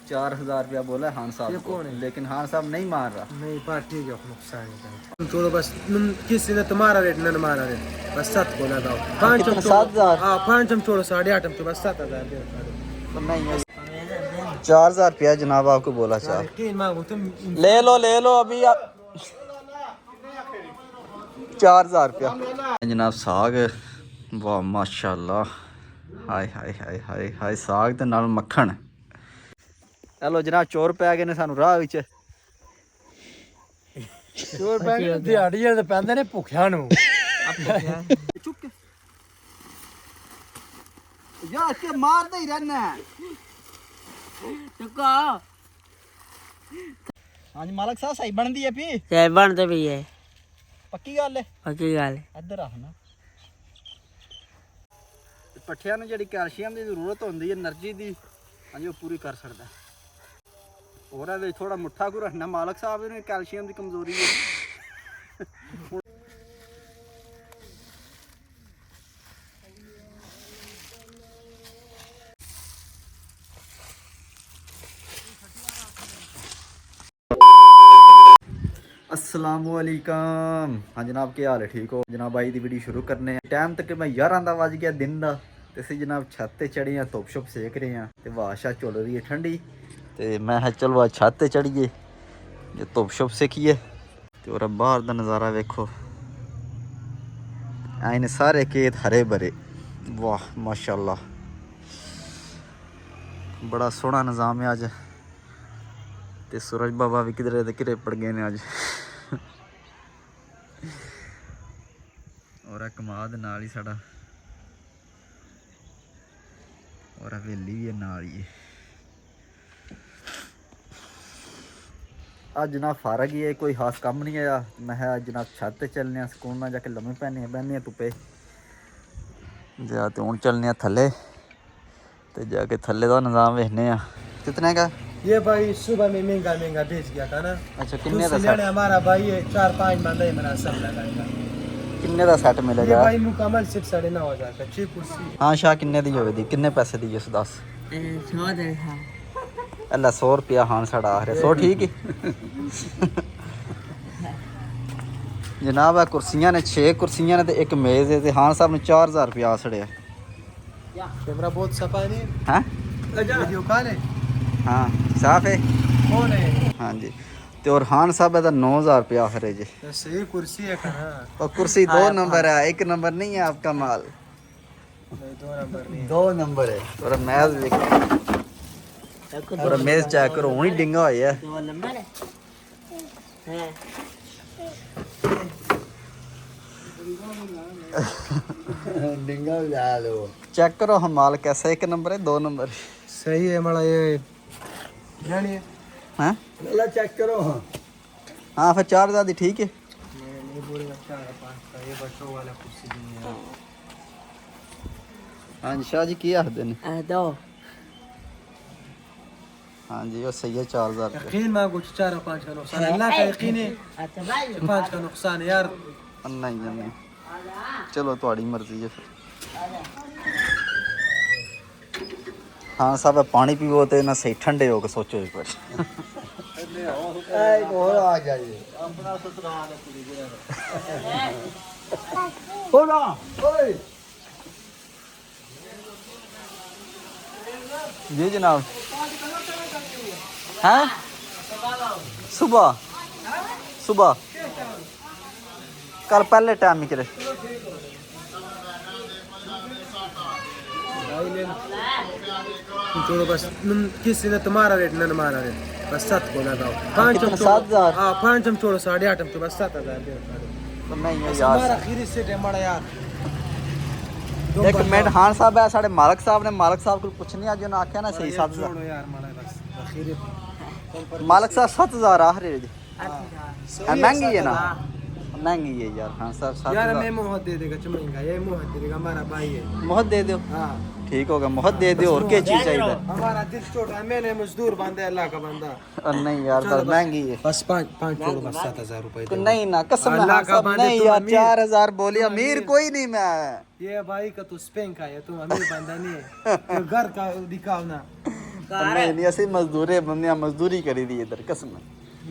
4000 रुपया बोला खान साहब ये को, कौन है? लेकिन खान साहब नहीं मान रहा। नहीं बात ठीक है, नुकसान है। छोड़ो बस, किसी ने तुम्हारा रेट न हमारा रेट, बस 7 को लगाओ। 5 कितना? 7,000? हाँ 5 हम छोड़ो, 8.5 हम तो बस 7,000 दे। तो नहीं है 4000 रुपया जनाब आपको बोला चाह। तीन मांगो तुम, ले लो अभी आप 4000 रुपया जनाब। साग वाह माशाल्लाह, हाय हाय हाय हाय हाय, साग ते नाल मक्खन। हेलो जनाब, चोर पै गए ने सानू राह विच। चोर पै गए दिहाड़ियां ते पैंदे ने भुखियां नु। चुप के यार, के मारदा ही रहना है। चुका हां जी मालक साहब, सही बनदी है पी? सही बनते भी है, पक्की गल है? पक्की गल है। इधर आ ना, पट्ठियां ਨੂੰ ਜਿਹੜੀ ਕੈਲਸ਼ੀਅਮ ਦੀ ਜ਼ਰੂਰਤ ਹੁੰਦੀ ਹੈ, એનર્ਜੀ ਦੀ, ਹਾਂਜੀ ਉਹ ਪੂਰੀ ਕਰ ਸਕਦਾ। ਹੋਰ ਇਹਦੇ ਥੋੜਾ ਮੁੱਠਾ ਕੋ ਰੱਖਣਾ ਮਾਲਕ ਸਾਹਿਬ ਨੂੰ, ਕੈਲਸ਼ੀਅਮ ਦੀ ਕਮਜ਼ੋਰੀ ਹੈ। अस्सलामुअलैकुम। हाँ जनाब, क्या हाल है? ठीक हो जनाब? भाई दी वीडियो शुरू करने हैं। टाइम तक मैं 11 ਦਾ ਵੱਜ ਗਿਆ दिन ਦਾ, ਤੇ ਅਸੀਂ ਜਨਾਬ ਛੱਤ ਤੇ ਚੜੇ ਆ, ਧੁੱਪ ਛੁੱਪ ਸੇਕ ਰਹੇ ਆ ਤੇ ਵਾਸ਼ਾ ਚੱਲ ਰਹੀ ਹੈ ਠੰਡੀ, ਤੇ ਮੈਂ ਕਿਹਾ ਚਲੋ ਆ ਛੱਤ ਤੇ ਚੜੀਏ ਜੇ ਧੁੱਪ ਛੁੱਪ ਸੇਕੀਏ। ਤੇ ਉਹ ਬਾਹਰ ਦਾ ਨਜ਼ਾਰਾ ਵੇਖੋ, ਐ ਨੇ ਸਾਰੇ ਖੇਤ ਹਰੇ ਭਰੇ, ਵਾਹ ਮਾਸ਼ਾਅੱਲਾ, ਬੜਾ ਸੋਹਣਾ ਨਿਜ਼ਾਮ ਹੈ ਅੱਜ। ਤੇ सूरज बाबा भी किधरे ते किधरे पड़ गए ने अज। और कमाद नाल ही साडा, और हवेली भी नाल ही। अज जनाब फारग ही है, कोई खास कम नहीं आया। मैं जनाब छत ते चलने सुकून में जाके लम्मे पैने बहने धुप्पे, ते हुण चलने थल्ले, ते जाके थल्ले दा निज़ाम वेखने। कितने का ये भाई सुबह में महंगा महंगा बेच गया था ना। अच्छा, किन्ने दा लेने हमारा भाई है 4-5 बंदे मेरा सब लगाएगा। किन्ने दा सेट ये मिलेगा? भाई मुकम्मल सिर्फ 9,500 का 6 कुर्सी। हाँ शाह, किन्ने दी होगी? किन्ने पैसे दी? उस 10 100 दे था अल्लाह 100 रुपया हाँ साढ़ा आ रहा 100 ठीक है। जनाब आ कुर्सियां ने 6 कुर्सियां ने ते एक मेज़ है, ते हाँ साहब ने 4000 रुपया आ छड़िया। कैमरा बहुत सफा नहीं हैं? वीडियो कॉल है। हाँ साफ है। कौन है? हाँ जी। तो और खान साहब का 9000 रुपया आखिर है जी। सही कुर्सी है कहाँ? और कुर्सी 2 नंबर है, 1 नंबर नहीं है आपका माल। नहीं 2 नंबर नहीं है। 2 नंबर है। और मेज देखो, और मेज चेक करो, हुणी डिंगा होया है। 2 नंबर है। डिंगा भी ला लो, चेक करो हम माल कैसा है, 1 नंबर है 2 नंबर है? सही है हमारा ये जानिए। हैं? अल्लाह चेक करो। हाँ फिर 4000 दी ठीक है। नहीं बोलेगा 4-5 का, ये बच्चों वाला कुर्सी नहीं है। हाँ जी शाह जी की आखदे ने? दो हाँ जी वो सही है 4000 रुपया। यकीन मां कुछ 4-5 का नुकसान है, अल्लाह का यकीन है। 5 का नुकसान है यार। नहीं नहीं, चलो थोड़ी मर्जी है फिर। हाँ साहब पानी पीवो तो ना सही ठंडे हो के सोचो एक बार। एक और आ जाइए अपना ससुराल है। जी जनाब। हैं? सुबह सुबह कल पहले टाइम निकले। छोड़ो बस, किसी ने तुम्हारा रेट न हमारा रेट, बस 7 को लगाओ। 5 हम 7,000? हाँ 5 हम छोड़ो, 8.5 हम तो बस 7,000 दे। तो नहीं है हमारा यार, खीरी सेट है हमारा यार। एक मिनट खान साहब है साढ़े मालक साहब ने, मालक साहब को कुछ नहीं, अज उन्हें आख्या ना सही 7,000। छोड़ो यार हमारा बस खीरी। मालक साहब 7,000 आ रहे जी। सही महंगी है ना? 7,000। महंगी है यार खान साहब। यार 7,000 मैं मोहत दे देगा, चमेगा ये मोहत दे देगा, हमारा भाई है। मोहत दे दो। हाँ ठीक होगा, मोहत दे दो, और क्या चीज चाहिए? हमारा दिल छोटा है, मैंने मजदूर बांधा है, अल्लाह का बंदा। और नहीं यार चलो बस बस। महंगी है। बस 5 छोड़ो, बस 7,000 रुपए तो दो। नहीं ना कसम है अल्लाह खान का साहब, बंदे, नहीं तुम यार अमीर। 4000 बोली, तुम अमीर अमीर। कोई नहीं मैं। ये भाई का तो स्पेन का है, तुम अमीर बंदा नहीं है। तो घर का दिखाओ ना। नहीं नहीं ऐसे मजदूरी बंदे मजदूरी करी दी इधर कसम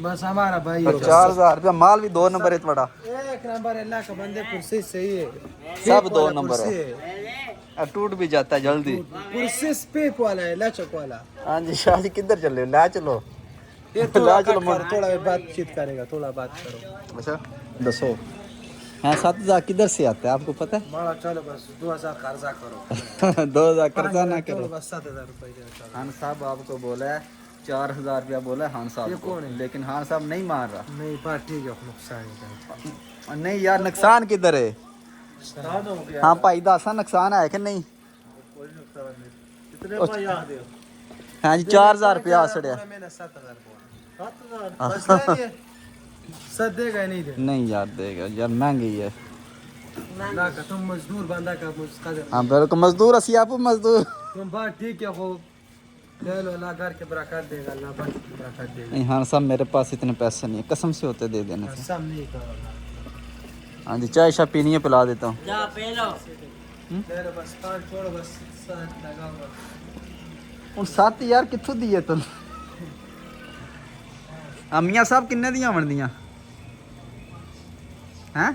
बस हमारा भाई और 4000 रुपया माल भी 2 नंबर है बड़ा एक नंबर अल्लाह का बंदे कुर्सी सही है सब 2 नंबर है और टूट भी जाता है जल्दी कुर्सी स्पेप वाला है लचक वाला हाँ जी शाह जी किधर चल रहे हो ला चलो ये थोड़ा थोड़ा बातचीत करेगा थोड़ा बात करो अच्छा दसो हाँ 7000 किधर से आता है आपको पता है बड़ा चलो बस 2000 कर्जा करो 2000 कर्जा ना चलो करो बस 7000 रुपए दे चलो खान साहब आपको बोला है 4000 रुपया बोला है खान साहब ये को कौन है? लेकिन खान साहब नहीं मान रहा नहीं बात ठीक है नुकसान है नहीं यार नुकसान किधर है हो गया हाँ भाई दसा नुकसान है कि नहीं कोई नुकसान नहीं कितने भाई आ दे हाँ जी 4000 रुपया सड़िया मैंने 7000 बोला 7000 बस नहीं सदेगा नहीं दे नहीं यार देगा यार महंगी है ना का तुम मजदूर बंदा का मुझका हाँ बिल्कुल मजदूर असी आप मजदूर तुम बात ठीक है हो ले लो अल्लाह घर के बरकत देगा अल्लाह बात की बरकत देगा नहीं हाँ साहब मेरे पास इतने पैसे नहीं है कसम से होते दे देने से सब नहीं करो हाँ जी चाय शाय पीनी है पिला देता हूँ जा पे लो ले लो बस काट छोड़ो बस साथ लगाओ ਹੁਣ 7 ਯਾਰ ਕਿੱਥੋਂ ਦੀਏ ਤੂੰ ਅਮੀਆਂ ਸਾਹਿਬ ਕਿੰਨੇ ਦੀਆਂ ਬਣਦੀਆਂ हैं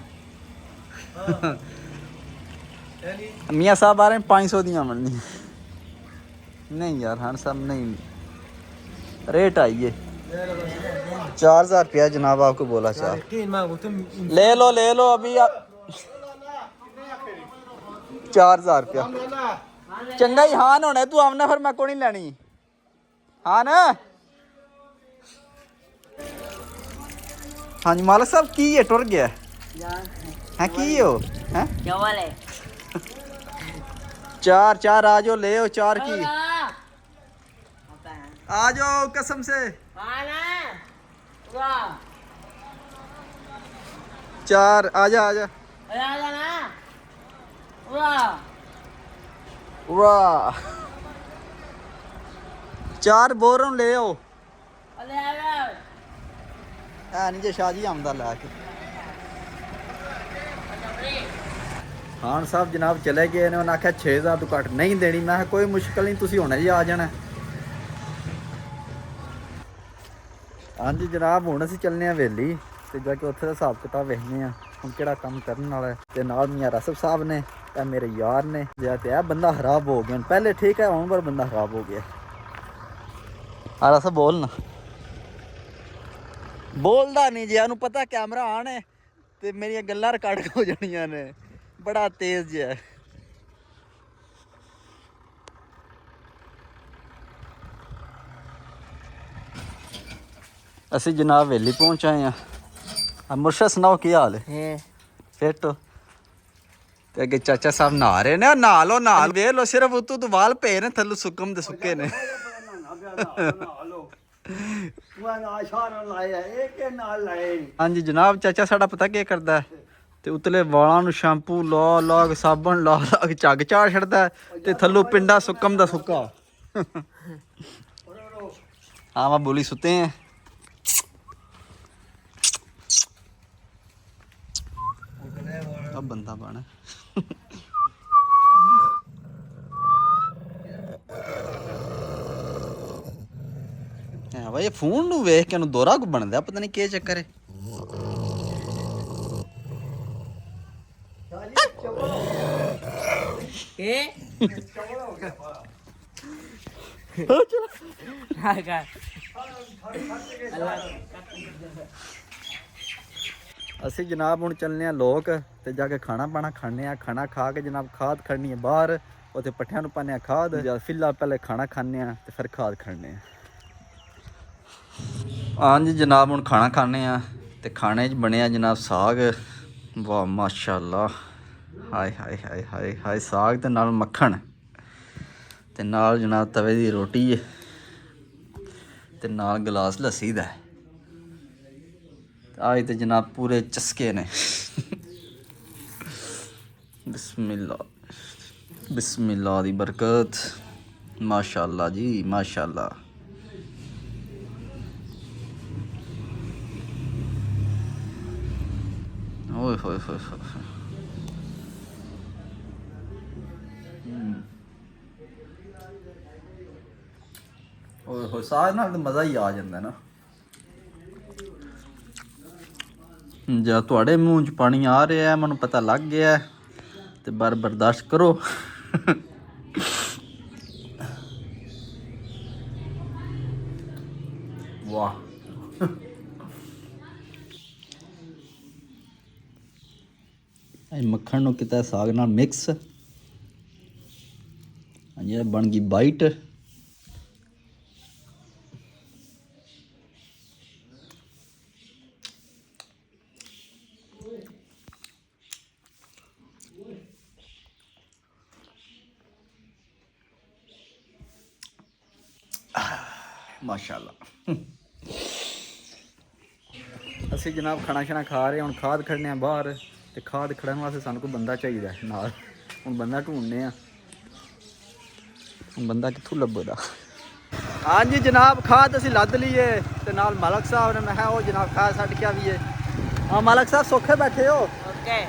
मियाँ साहब आ रहे हैं 500 दियाँ बननी नहीं यार हाँ साहब नहीं रेट आइए 4000 रुपया जनाब आपको बोला चाह तीन मांगो तुम ले लो अभी आप 4000 रुपया चंगा ही हान होना तू आमना फिर मैं को नहीं लैनी हाँ ना हाँ जी मालिक साहब की है टुर गया है की हो हैं क्या वाले 4 आ जाओ ले आओ 4 की आ जाओ कसम से 4 आजा वाह 4 बोल रहा हूँ ले आओ नीचे शादी आमदा ला के खान साहब जनाब चले गए ने उन्हें आख्या 6000 तो घट नहीं देनी मैं किहा कोई मुश्किल नहीं तुसी हुणे जी आ जाना हाँ जी जनाब हुण असीं चलने आ वेली ते जाके उत्थे दा हिसाब किताब वेखने आ हुण किहड़ा काम करन वाला है ते नाल मियां रसफ साहब ने ते मेरे यार ने जे ते ए बंदा खराब हो गया पहले ठीक है हुण पर बंदा खराब हो गया आ रसफ बोल ना बोलदा नहीं जे उन्हें पता कैमरा आन है ते मेरियां गल्लां रिकॉर्ड हो जानियां ने बड़ा तेज जिहा है असी जनाब वेली पहुंच आए हैं अब मुर्शद सुनाओ की हाल है फिट हो ते अगे चाचा साहब नहा रहे ने नहा लो वे लो सिर्फ उतू तो वाल पे ने थल्लू सुकम दे सुके ने हाँ जी जनाब चाचा साडा पता क्या करदा है ते उतले वालों नूं शैम्पू ला ला के साबन ला ला के झग चाड़ छड़दा ते थल्लू पिंडा सुकम दा सुक्का हाँ मैं बोली सुते हैं अब बंदा बना भाई फोन नूं वेख के दोहरा को बनदा पता नहीं क्या चक्कर है ਅਸੀਂ जनाब ਹੁਣ ਚੱਲਨੇ ਆ ਲੋਕ ਤੇ ਜਾ ਕੇ ਖਾਣਾ ਪਾਣਾ ਖਾਣੇ ਆ ਖਾਣਾ ਖਾ ਕੇ जनाब ਖਾਦ ਖੜਨੀ ਹੈ ਬਾਹਰ ਉੱਥੇ ਪੱਠਿਆਂ ਨੂੰ ਪਾਣੇ ਆ ਖਾਦ ਜਾਂ ਫਿੱਲਾ ਪਹਿਲੇ ਖਾਣਾ ਖਾਣੇ ਆ ਤੇ ਫਿਰ ਖਾਦ ਖੜਨੇ ਆ ਹਾਂਜੀ जनाब ਹੁਣ ਖਾਣਾ ਖਾਣੇ ਆ ਤੇ ਖਾਣੇ 'ਚ ਬਣਿਆ जनाब ਸਾਗ ਵਾਹ ਮਾਸ਼ਾਅੱਲਾ ਹਾਏ ਹਾਏ ਹਾਏ ਹਾਏ ਹਾਏ ਸਾਗ ਤੇ ਨਾਲ ਮੱਖਣ ਤੇ ਨਾਲ जनाब ਤਵੇ ਦੀ ਰੋਟੀ ਹੈ ਤੇ ਨਾਲ ਗਲਾਸ ਲੱਸੀ ਦਾ आज तो जनाब पूरे चस्के ने बिस्मिल्लाह बिस्मिल्लाह दी बरकत माशाअल्लाह जी माशाअल्लाह ओए होए होए होए ਸਾਗ ਨਾਲ ਤਾਂ ਮਜ਼ਾ ਹੀ ਆ ਜਾਂਦਾ ਨਾ। ਜਾਂ ਤੁਹਾਡੇ ਮੂੰਹ 'ਚ ਪਾਣੀ ਆ ਰਿਹਾ ਹੈ, ਮੈਨੂੰ ਪਤਾ ਲੱਗ ਗਿਆ ਹੈ, ਤੇ ਬਰਦਾਸ਼ਤ ਕਰੋ। ਵਾਹ ਇਹ ਮੱਖਣ ਨੂੰ ਕੀਤਾ ਸਾਗ ਨਾਲ ਮਿਕਸ। ਹਾਂਜੀ ਇਹ ਬਣ ਗਈ ਬਾਈਟ। ਮਾਸ਼ਾਅੱਲਾ। ਅਸੀਂ ਜਨਾਬ ਖਾਣਾ ਛਾਣਾ ਖਾ ਰਹੇ, ਹੁਣ ਖਾਦ ਖੜਨੇ ਆ ਬਾਹਰ, ਤੇ ਖਾਦ ਖੜਨ ਵਾਸਤੇ ਸਾਨੂੰ ਕੋਈ ਬੰਦਾ ਚਾਹੀਦਾ ਨਾਲ। ਹੁਣ ਬੰਦਾ ਢੂੰਡਨੇ ਆ, ਹੁਣ ਬੰਦਾ ਕਿੱਥੋਂ ਲੱਭਦਾ। ਹਾਂਜੀ ਜਨਾਬ ਖਾਦ ਅਸੀਂ ਲੱਦ ਲਈਏ, ਤੇ ਨਾਲ ਮਾਲਕ ਸਾਹਿਬ ਨੇ, ਮੈਂ ਕਿਹਾ ਉਹ ਜਨਾਬ ਖਾਦ ਛੱਡ ਕੇ ਆਵੀਏ। ਹਾਂ ਮਾਲਕ ਸਾਹਿਬ ਸੌਖੇ ਬੈਠੇ ਹੋ? ओके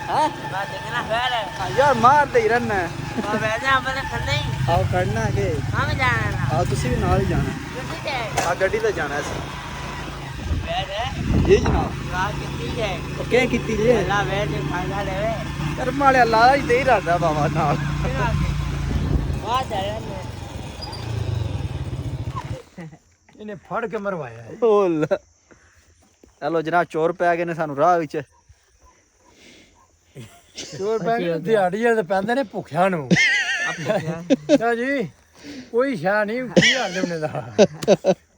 ਹੈਂ बात देखना फिर ਹਾਂ ਯਾਰ ਮਾਰਦੇ ਹੀ ਰਹਿਣਾ। और वैसे हमने खड़ना ही ਆਓ ਖੜਨਾ ਕਿ हम जाना ना ਆਓ ਤੁਸੀਂ ਵੀ ਨਾਲ ਹੀ ਜਾਣਾ। कितनी है ਆ ਗੱਡੀ ਤੇ ਜਾਣਾ ਅਸੀਂ। वैसे ਜੀ ਜਨਾਬ रात कितनी है ਉਹ ਕਿਹ ਕੀਤੀ ਜੀ अल्लाह वैसे फायदा देवे ਕਰਮ ਵਾਲਿਆ ਲਾ ਹੀ ਦੇ ਹੀ ਰਹਦਾ ਬਾਬਾ ਨਾਲ। फिर आके बात है ना ਇਹਨੇ ਫੜ ਕੇ ਮਰਵਾਇਆ ਹੈ। ਬੋਲ ਚਲੋ ਜਨਾਬ ਚੋਰ ਪੈ ਗਏ ਨੇ ਸਾਨੂੰ ਰਾਹ ਵਿੱਚ। ਚੋਰ ਪੈ ਗਏ ਦਿਹਾੜੀ ਵਾਲੇ ਤਾਂ ਪੈਂਦੇ ਨੇ ਭੁੱਖਿਆਂ ਨੂੰ। ਅੱਛਾ ਜੀ ਕੋਈ ਸ਼ਾ ਨਹੀਂ ਕੀ ਹਾਲ ਨੇ ਉਹਨੇ ਦਾ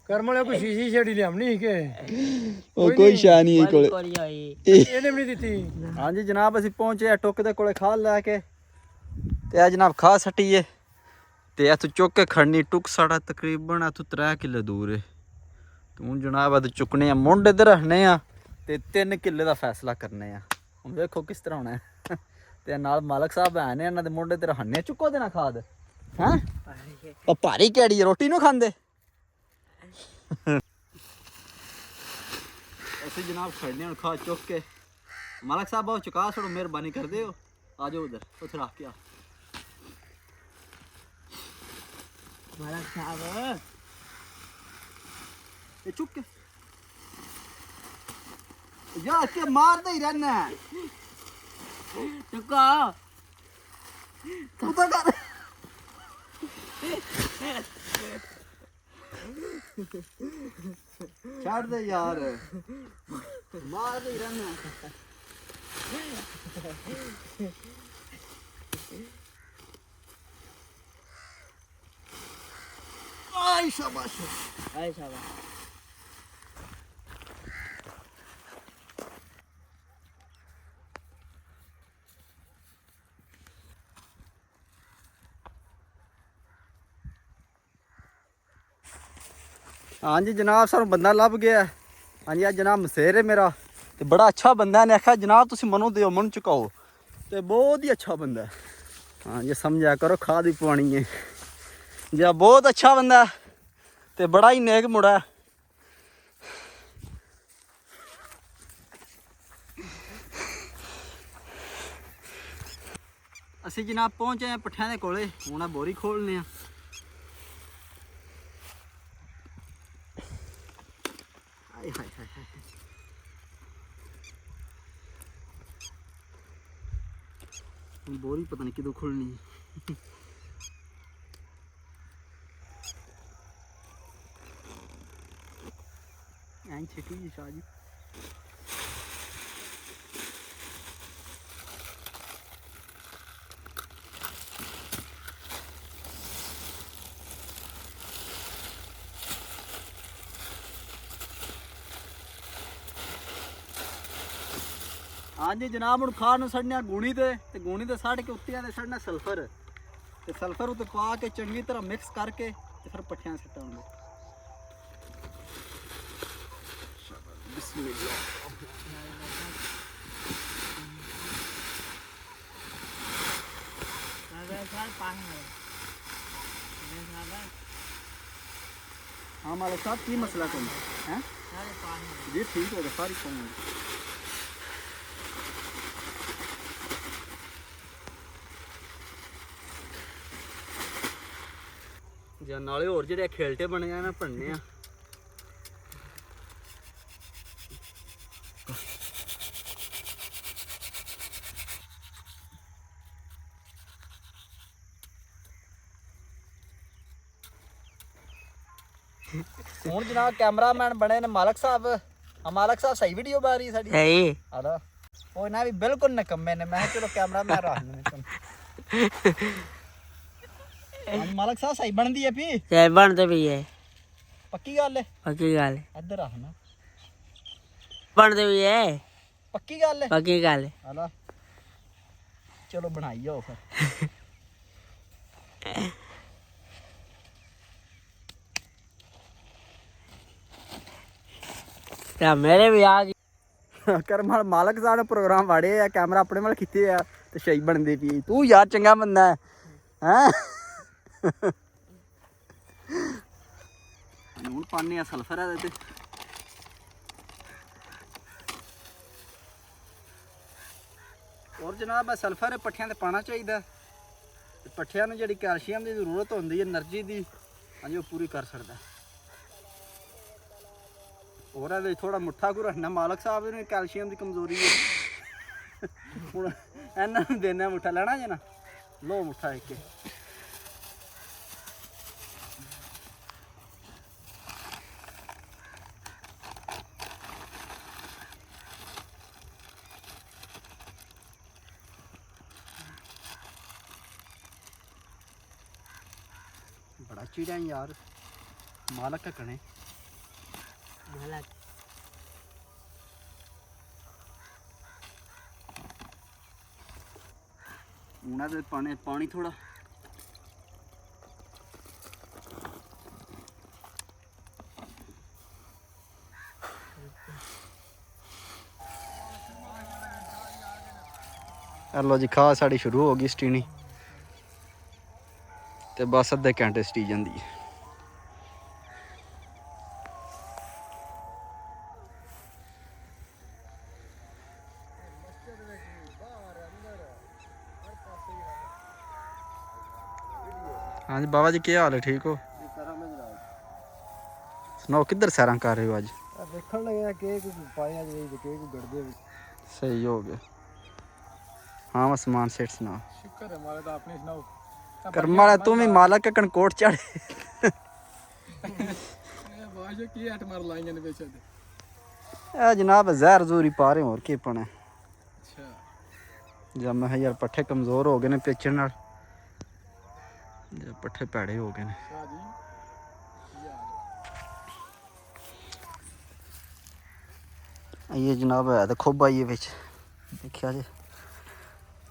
ਕਰਮ ਵਾਲੇ ਕੋਈ ਸ਼ੀਸ਼ੀ ਛੇੜੀ ਲਿਆਮਣੀ ਕਿ ਉਹ ਕੋਈ ਸ਼ਾ ਨਹੀਂ ਕੋਲੇ। कोरी आई ਇਹਨੇ ਵੀ ਨਹੀਂ ਦਿੱਤੀ। ਹਾਂਜੀ ਜਨਾਬ ਅਸੀਂ ਪਹੁੰਚੇ ਆ ਟੁੱਕ ਦੇ ਕੋਲੇ ਖਾਦ ਲੈ ਕੇ, ਤੇ ਆ ਜਨਾਬ ਖਾਦ ਸੱਟੀਏ, ਤੇ ਇੱਥੋਂ ਚੁੱਕ ਕੇ ਖੜਨੀ। ਟੁੱਕ ਸਾਡਾ ਤਕਰੀਬਨ ਇੱਥੋਂ 3 ਕਿੱਲੇ ਦੂਰ ਹੈ। ਤੇ ਹੁਣ ਜਨਾਬ ਇੱਥੇ ਚੁੱਕਣੇ ਆ, ਮੁੰਡ ਇੱਧਰ ਰੱਖਣੇ ਆ, ਤੇ 3 ਕਿੱਲੇ ਦਾ ਫੈਸਲਾ ਕਰਨੇ ਆ। ਹੁਣ ਵੇਖੋ ਕਿਸ ਤਰ੍ਹਾਂ ਹੋਣਾ ਹੈ। ਤੇ ਨਾਲ ਮਾਲਕ ਸਾਹਿਬ ਹੈ ਨੇ, ਇਹਨਾਂ ਦੇ ਮੁੰਡੇ ਤੇ ਰਹਨੇ ਚੁੱਕੋ ਦੇਣਾ ਖਾਦ। ਹੈਂ ਉਹ ਭਾਰੀ ਕਿਹੜੀ ਰੋਟੀ ਨੂੰ ਖਾਂਦੇ। ਅਸੀਂ ਜਨਾਬ ਖੜਨੇ ਹੁਣ ਖਾਦ ਚੁੱਕ ਕੇ। ਮਾਲਕ ਸਾਹਿਬ ਬਹੁਤ ਚੁਕਾ ਛੋੜੋ, ਮਿਹਰਬਾਨੀ ਕਰਦੇ ਹੋ। ਆ ਜਾਓ ਉਧਰ, ਉੱਥੇ ਰੱਖ ਕੇ ਆ। मालक साहब ਇਹ ਚੁੱਕ ਕੇ ਯਾਰ ਕੇ ਮਾਰਦਾ ਹੀ ਰਹਿਣਾ। चुका ਉਧਰ ਕਰ। ਛੱਡ ਦੇ ਯਾਰ, ਮਾਰਦਾ ਹੀ ਰਹਿਣਾ। ਆਈ ਸ਼ਾਬਾਸ਼। अरे शाबाश ਹਾਂਜੀ ਜਨਾਬ ਸਾਨੂੰ ਬੰਦਾ ਲੱਭ ਗਿਆ। ਹਾਂਜੀ ਆ ਜਨਾਬ ਮਸੇਰ ਹੈ ਮੇਰਾ, ਤੇ ਬੜਾ ਅੱਛਾ ਬੰਦਾ ਨੇ ਆਖਿਆ ਜਨਾਬ ਤੁਸੀਂ ਮਨੂੰ ਦਿਓ, ਮਨ ਚੁਕਾਓ, ਤੇ ਬਹੁਤ ਹੀ ਅੱਛਾ ਬੰਦਾ ਹੈ। ਹਾਂ ਜੇ ਸਮਝਿਆ ਕਰੋ ਖਾਦ ਵੀ ਪਵਾਣੀ ਹੈ। ਜੀ ਬਹੁਤ ਅੱਛਾ ਬੰਦਾ ਤੇ ਬੜਾ ਹੀ ਨੇਕ ਮੁੰਡਾ। ਅਸੀਂ ਜਨਾਬ ਪਹੁੰਚੇ ਆ ਪੱਠਿਆਂ ਦੇ ਕੋਲੇ, ਹੁਣ ਆ ਬੋਰੀ ਖੋਲਨੇ ਆ। ਹਾਏ ਹਾਏ ਹਾਏ ਹਾਏ ਬੋਰੀ ਪਤਾ ਨਹੀਂ ਕਿਦੋਂ ਖੁੱਲਣੀ। ਐਂ ਛੇਤੀ ਜੀ ਸ਼ਾਹ ਜੀ। ਹਾਂਜੀ ਜਨਾਬ ਹੁਣ ਖਾਦ ਨੂੰ ਸੜਨਾ ਗੂਣੀ ਤੇ ਗੂਣੀ ਤੇ ਸੜ ਕੇ ਉੱਤੇ ਤੇ ਸੜਨਾ ਸਲਫਰ, ਤੇ ਸਲਫਰ ਉੱਤੇ ਪਾ ਕੇ ਚੰਗੀ ਤਰ੍ਹਾਂ ਮਿਕਸ ਕਰਕੇ ਤੇ ਫਿਰ ਪੱਠਿਆਂ ਸੱਟਾਂਗੇ। ਬਿਸਮਿਲ੍ਲਾਹ। हाँ मालिक साहब की मसला कौन है? जी ठीक होगा सारी कौन ਜਾਂ ਨਾਲੇ ਹੋਰ ਜਿਹੜੇ ਖੇਲਟੇ ਬਣੇ ਆ ਨਾ ਭੰਨੇ ਆ। ਹੁਣ ਜਨਾਬ ਕੈਮਰਾਮੈਨ ਬਣੇ ਨੇ ਮਾਲਕ ਸਾਹਿਬ। ਆ ਮਾਲਕ ਸਾਹਿਬ ਸਹੀ ਵੀਡੀਓ ਬਣਾ ਰਹੀ ਸਾਡੀ। ਸਹੀ ਆਦਾ ਉਹ ਨਾ ਵੀ ਬਿਲਕੁਲ ਨਕੰਮੇ ਨੇ। ਮੈਂ ਕਿਹਾ ਚਲੋ ਕੈਮਰਾਮੈਨ ਰੱਖ ਲੈਣੇ ਤੁਹਾਨੂੰ। ਮਾਲਕ ਸਾਹਿਬ ਸਹੀ ਬਣਦੀ ਹੈ ਵੀ ਸਹੀ ਬਣਦੇ ਵੀ ਹੈ। ਪੱਕੀ ਗੱਲ ਹੈ। ਪੱਕੀ ਗੱਲ ਹੈ। ਇੱਧਰ ਆਹ ਨਾ ਬਣਦੇ ਵੀ ਹੈ। ਪੱਕੀ ਗੱਲ ਹੈ। ਪੱਕੀ ਗੱਲ ਹੈ। ਆਲਾ ਚਲੋ ਬਣਾਈ ਜਾਓ ਫਿਰ। ਤਾਂ ਮੇਰੇ ਵੀ ਆ ਗਈ। ਕਰਮ ਮਾਲਕ ਸਾਹਿਬ ਨੇ ਪ੍ਰੋਗਰਾਮ ਵਾੜੇ ਆ, ਕੈਮਰਾ ਆਪਣੇ ਵੱਲ ਖਿੱਚੇ ਆ ਤੇ ਸਹੀ ਬਣਦੀ ਪਈ। ਤੂੰ ਯਾਰ ਚੰਗਾ ਬੰਦਾ ਹੈ ਹੈਂ। ਹੁਣ ਪਾਣੇ ਆ ਸਲਫਰ ਇਹਦੇ ਤੇ। ਔਰ ਜਨਾਬ ਸਲਫਰ ਪੱਠਿਆਂ ਤੇ ਪਾਣਾ ਚਾਹੀਦਾ। ਤੇ ਪੱਠਿਆਂ ਨੂੰ ਜਿਹੜੀ ਕੈਲਸ਼ੀਅਮ ਦੀ ਜ਼ਰੂਰਤ ਹੁੰਦੀ ਹੈ, એનર્ਜੀ ਦੀ, ਹਾਂਜੀ ਉਹ ਪੂਰੀ ਕਰ ਸਕਦਾ। ਹੋਰ ਇਹਦੇ ਥੋੜਾ ਮੁੱਠਾ ਕੋ ਰੱਖਣਾ। ਮਾਲਕ ਸਾਹਿਬ ਨੂੰ ਕੈਲਸ਼ੀਅਮ ਦੀ ਕਮਜ਼ੋਰੀ ਹੈ। ਹੁਣ ਇਹਨਾਂ ਨੂੰ ਦੇਣਾ ਮੁੱਠਾ ਲੈਣਾ ਜੇ ਨਾ ਲੋ ਮੁੱਠਾ ਇੱਕ। बड़ा चिड़ा है यार मालक का कने ਮਾਲਕ उन्हें तो पानी थोड़ा लो जी खा साड़ी शुरू हो गई स्टीनी ते बस अद्धे घंटे स्टी जाती है। हाँ जी बाबा जी क्या हाल है, ठीक हो? सुनाओ किधर सैर कर रहे हो अज? ਦੇਖਣ ਲੱਗਿਆ ਕੇਕ ਪਾਇਆ ਜੀ ਕੇਕ ਗੜਦੇ ਵਿੱਚ। सही हो गया। हाँ मैं समान सेठ सुना। ਸ਼ੁਕਰ ਹੈ ਮਾਲਕ ਦਾ। ਆਪਣੀ ਸੁਣਾਓ। कर्म वाला तू भी मालक के कनकोट चढ़े। ਬਾਜ ਕੀ ਹਟ ਮਾਰ ਲਾਈਆਂ ਨੇ ਵਿੱਚ। ए जनाब जहर जूरी पा रहे हो और की पाना। ਅੱਛਾ जब मैं यार पट्ठे कमजोर हो गए ने पेचन नाल, जब पट्ठे पैड़े हो गए ने। ਸ਼ਾਹ ਜੀ ये जनाब है तो खुब आई है बिच देखिया जी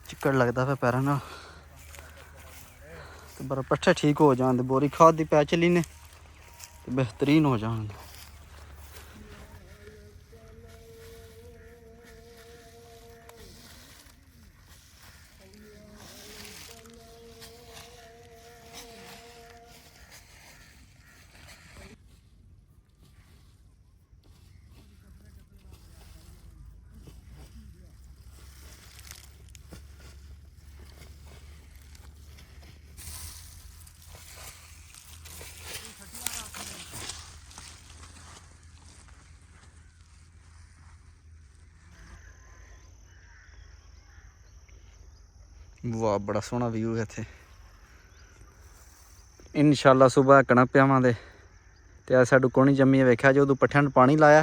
चिक्कड़ लगता पे पैरों नाल तो पर पट्ठे ठीक हो जान, बोरी खाद दी पै चली ने तो बेहतरीन हो जान। वाह बड़ा सोहना व्यू है इत्थे। इंशाअल्लाह सुबह कणक पियावांगे ते आ साडू कोणी जम्मी वेख्या जो उदों पट्ठियां नूं पानी लाया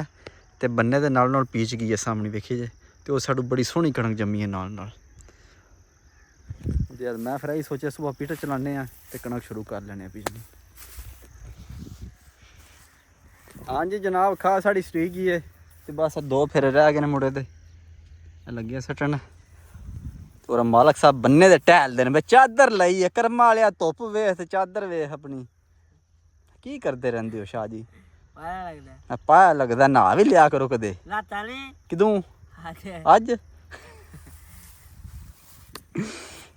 ते बन्ने दे नाल नाल पीच गई है सामने वेखी जे ते वो साडू बड़ी सोहनी कणक जम्मी है नाल नाल। जद मैं फिर यही सोचा सुबह पीठ चलाने आ ते कणक शुरू कर लैने पीचनी। हाँ जी जनाब खा साड़ी स्ट्रीक गई है ते बस 2 फेरे रह गए ने मुड़े ते लगे सट्टन। और मालक साहब बन्ने दे टहल देन चादर लाई है। कर्मा वालिया धुप वेख ते चादर वेख अपनी। की करते रहंदे हो शाह जी? ਪਾਇਆ ਲੱਗਦਾ। पाया लगदा नहा भी लिया करो कदे। ਰਾਤਾਂ ਨੇ किदों ਆਖੇ अज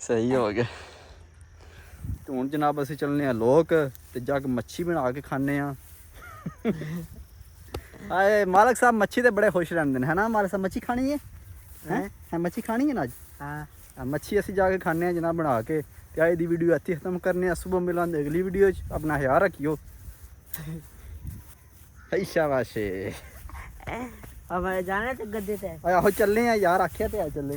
सही हो गया। तो हुण जनाब असीं चलने आ लोक ते जाके मच्छी बना के खाने आ। आए मालक साहब मच्छी ते बड़े खुश रहंदे ने है ना। मालक साहब मच्छी खानी है हैं? मच्छी खानी है ना अज? ਹਾਂ मच्छी असीं जाके खाने जनाब बना के ते ਤੇ ਅੱਜ ਦੀ ਵੀਡੀਓ ਇੱਥੇ ਖਤਮ ਕਰਨੇ ਆ। ਸੁਬਹ ਮਿਲਾਂਗੇ ਅਗਲੀ ਵੀਡੀਓ 'ਚ। ਆਪਣਾ ਖਿਆਲ ਰੱਖਿਓ। ਸ਼ਾਬਾਸ਼ੇ। अब जाना तो गद्दे पे ਆਹੋ ਚੱਲੇ ਆ ਯਾਰ, ਆਖਿਆ ਤੇ ਆ ਚੱਲੇ।